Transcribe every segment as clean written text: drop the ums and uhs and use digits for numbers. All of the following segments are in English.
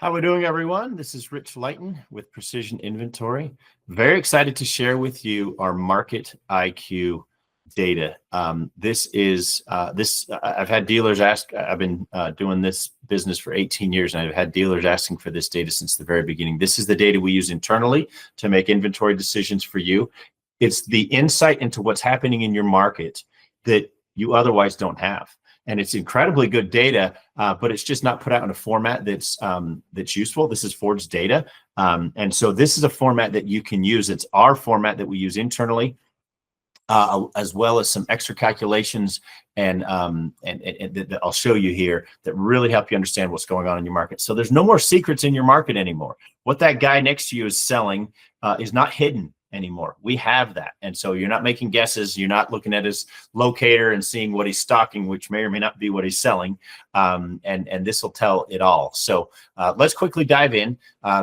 How we doing, everyone? This is Rich Lighton with Precision Inventory. Very excited to share with you our Market IQ data. I've had dealers ask. I've been doing this business for 18 years, and I've had dealers asking for this data since the very beginning. This is the data we use internally to make inventory decisions for you. It's the insight into what's happening in your market that you otherwise don't have. And it's incredibly good data, but it's just not put out in a format that's useful. This is Ford's data. And so this is a format that you can use. It's our format that we use internally, as well as some extra calculations and that I'll show you here that really help you understand what's going on in your market. So there's no more secrets in your market anymore. What that guy next to you is selling is not hidden anymore. We have that. And so you're not making guesses. You're not looking at his locator and seeing what he's stocking, which may or may not be what he's selling. And this will tell it all. So let's quickly dive in.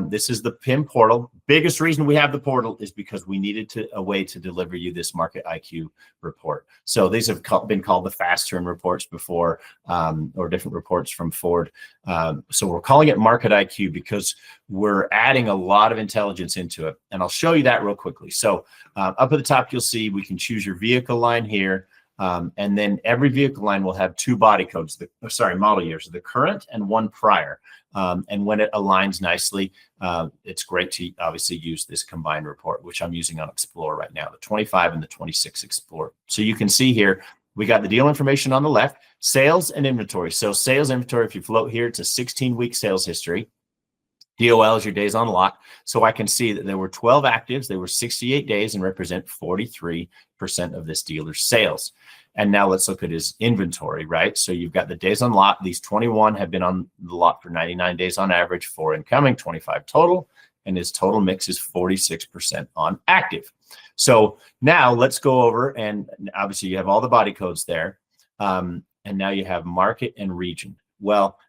This is the PIM portal. Biggest reason we have the portal is because we needed a way to deliver you this Market IQ report. So these have been called the fast turn reports before, or different reports from Ford. So we're calling it Market IQ because we're adding a lot of intelligence into it. And I'll show you that real quickly. So up at the top, you'll see we can choose your vehicle line here. And then every vehicle line will have two body codes, model years, the current and one prior. And when it aligns nicely, it's great to obviously use this combined report, which I'm using on Explorer right now, the 25 and the 26 Explorer. So you can see here, we got the deal information on the left, sales and inventory. So sales inventory, if you float here, it's a 16-week sales history. DOL is your days on lot. So I can see that there were 12 actives. They were 68 days and represent 43% of this dealer's sales. And now let's look at his inventory, right? So you've got the days on lot. These 21 have been on the lot for 99 days on average, 4 incoming, 25 total. And his total mix is 46% on active. So now let's go over, and obviously you have all the body codes there. And now you have market and region. Well,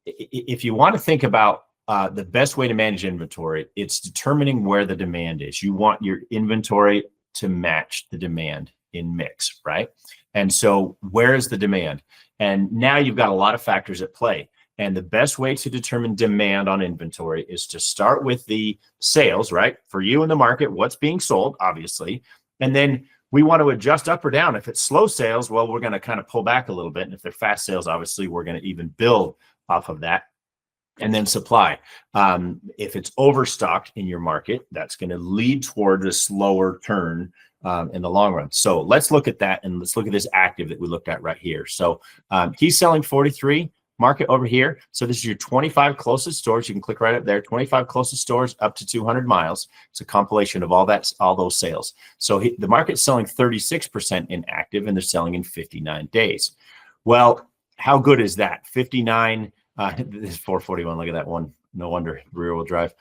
if you want to think about the best way to manage inventory, it's determining where the demand is. You want your inventory to match the demand in mix, right? And so where is the demand? And now you've got a lot of factors at play. And the best way to determine demand on inventory is to start with the sales, right? For you in the market, what's being sold, obviously. And then we want to adjust up or down. If it's slow sales, well, we're going to kind of pull back a little bit. And if they're fast sales, obviously, we're going to even build off of that. And then supply. If it's overstocked in your market, that's going to lead toward a slower turn in the long run. So let's look at that, and let's look at this active that we looked at right here. So he's selling 43, market over here. So this is your 25 closest stores. You can click right up there, 25 closest stores up to 200 miles. It's a compilation of all those sales. So the market's selling 36% in active, and they're selling in 59 days. Well, how good is that? 59. This is 441. Look at that one. No wonder rear wheel drive.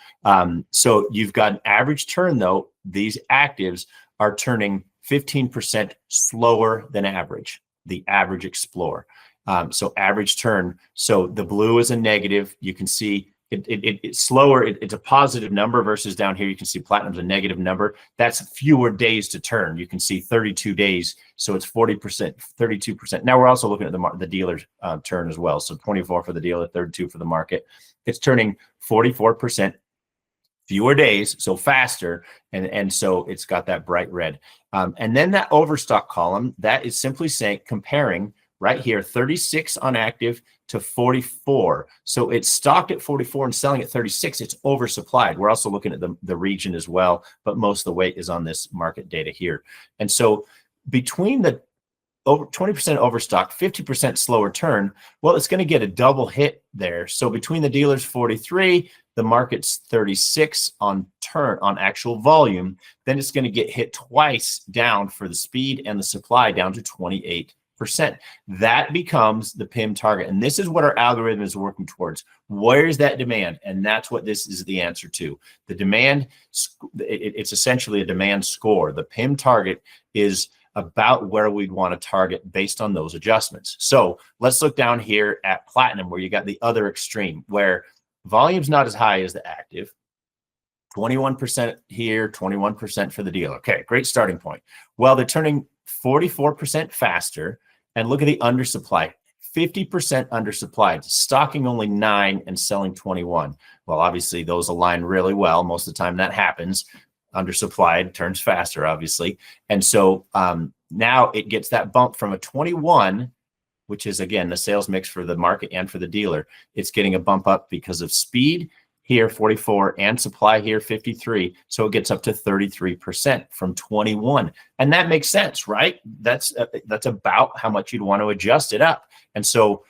So you've got an average turn, though. These actives are turning 15% slower than average, the average Explorer. So average turn. So the blue is a negative. You can see it's slower. It's a positive number versus down here. You can see Platinum's a negative number. That's fewer days to turn. You can see 32 days. So it's 40%, 32%. Now we're also looking at the dealer's turn as well. So 24 for the dealer, 32 for the market. It's turning 44% fewer days, so faster. And so it's got that bright red. And then that overstock column, that is simply saying, comparing right here, 36 on active to 44. So it's stocked at 44 and selling at 36. It's oversupplied. We're also looking at the region as well, but most of the weight is on this market data here. And so between the over 20% overstock, 50% slower turn, well, it's going to get a double hit there. So between the dealers 43, the market's 36 on turn, on actual volume, then it's going to get hit twice down for the speed and the supply down to 28%. That becomes the PIM target. And this is what our algorithm is working towards. Where's that demand? And that's what this is the answer to. The demand, it's essentially a demand score. The PIM target is about where we'd want to target based on those adjustments. So let's look down here at Platinum, where you got the other extreme, where volume's not as high as the active. 21% here, 21% for the dealer. Okay, great starting point. Well, they're turning 44% faster. And look at the undersupply, 50% undersupplied, stocking only 9 and selling 21. Well, obviously those align really well. Most of the time that happens. Undersupplied turns faster, obviously. And so now it gets that bump from a 21, which is, again, the sales mix for the market and for the dealer. It's getting a bump up because of speed here, 44, and supply here, 53. So it gets up to 33% from 21. And that makes sense, right? That's about how much you'd want to adjust it up. And so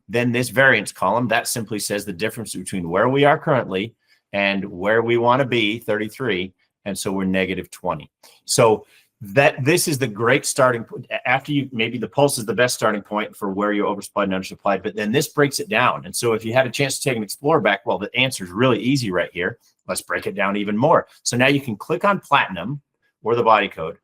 then this variance column, that simply says the difference between where we are currently and where we want to be, 33. And so we're negative 20. So that this is the great starting point. After you, maybe the pulse is the best starting point for where you're oversupplied and undersupplied, but then this breaks it down. And so if you had a chance to take an Explorer back, well, the answer is really easy right here. Let's break it down even more. So now you can click on Platinum or the body code.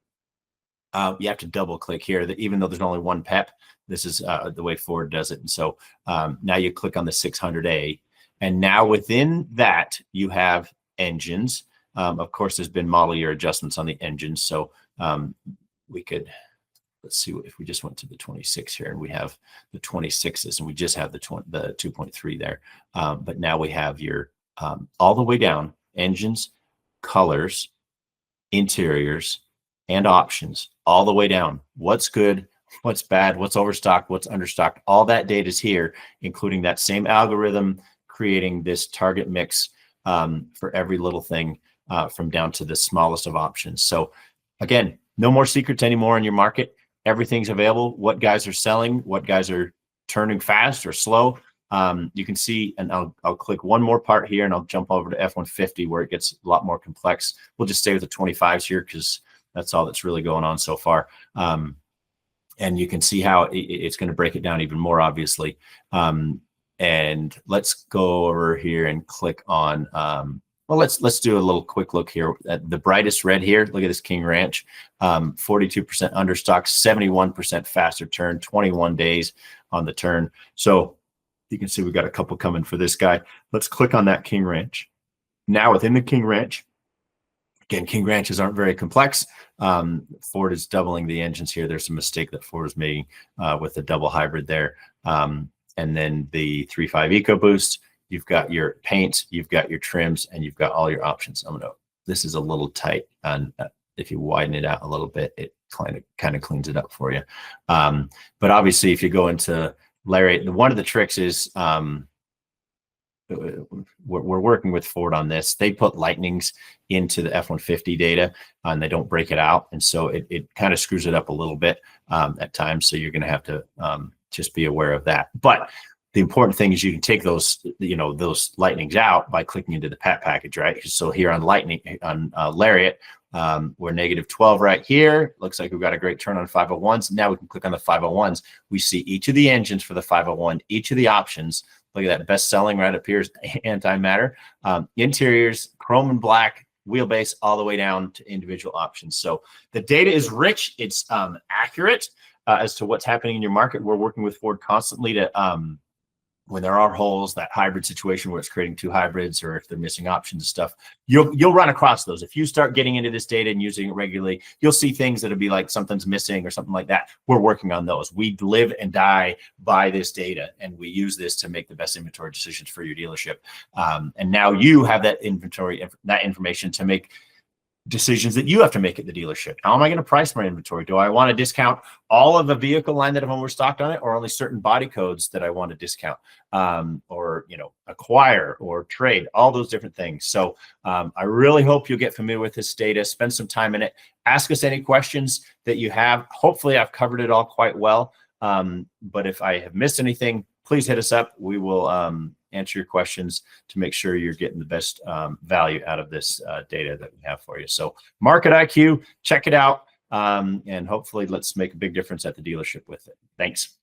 You have to double click here, that even though there's only one PEP, this is the way Ford does it. And so now you click on the 600A, and now within that you have engines. Of course, there's been model year adjustments on the engines. So we could, let's see if we just went to the 26 here, and we have the 26s, and we just have the 2.3 there. But now we have your all the way down engines, colors, interiors, and options all the way down. What's good, what's bad, what's overstocked, what's understocked. All that data is here, including that same algorithm creating this target mix for every little thing from down to the smallest of options. So again, no more secrets anymore in your market. Everything's available. What guys are selling, what guys are turning fast or slow. You can see, and I'll click one more part here, and I'll jump over to F-150 where it gets a lot more complex. We'll just stay with the 25s here because that's all that's really going on so far. And you can see how it's going to break it down even more, obviously. And let's go over here and click on, well, let's do a little quick look here at the brightest red here. Look at this King Ranch, 42% understock, 71% faster turn, 21 days on the turn. So you can see we've got a couple coming for this guy. Let's click on that King Ranch. Now within the King Ranch, again, King Ranches aren't very complex. Ford is doubling the engines here. There's a mistake that Ford is making with the double hybrid there. And then the 3.5 EcoBoost. You've got your paint, you've got your trims, and you've got all your options. This is a little tight, and if you widen it out a little bit, it kind of cleans it up for you. But obviously, if you go into Lariat, one of the tricks is we're working with Ford on this. They put lightnings into the F-150 data, and they don't break it out, and so it kind of screws it up a little bit at times. So you're going to have to just be aware of that. But the important thing is you can take those, those lightnings out by clicking into the PAT package, right? So here on Lariat, we're negative 12 right here. Looks like we've got a great turn on 501s. Now we can click on the 501s. We see each of the engines for the 501, each of the options. Look at that, best selling right up here is antimatter. Interiors, chrome and black, wheelbase, all the way down to individual options. So the data is rich. It's accurate as to what's happening in your market. We're working with Ford constantly to when there are holes, that hybrid situation where it's creating two hybrids, or if they're missing options and stuff, you'll run across those. If you start getting into this data and using it regularly, you'll see things that'll be like something's missing or something like that. We're working on those. We live and die by this data, and we use this to make the best inventory decisions for your dealership. And now you have that information to make decisions that you have to make at the dealership. How am I going to price my inventory? Do I want to discount all of a vehicle line that I'm overstocked on it, or only certain body codes that I want to discount, or acquire or trade, all those different things. So I really hope you'll get familiar with this data, spend some time in it, ask us any questions that you have. Hopefully I've covered it all quite well. But if I have missed anything, please hit us up. We will answer your questions to make sure you're getting the best value out of this data that we have for you. So MarketIQ, check it out. And hopefully let's make a big difference at the dealership with it. Thanks.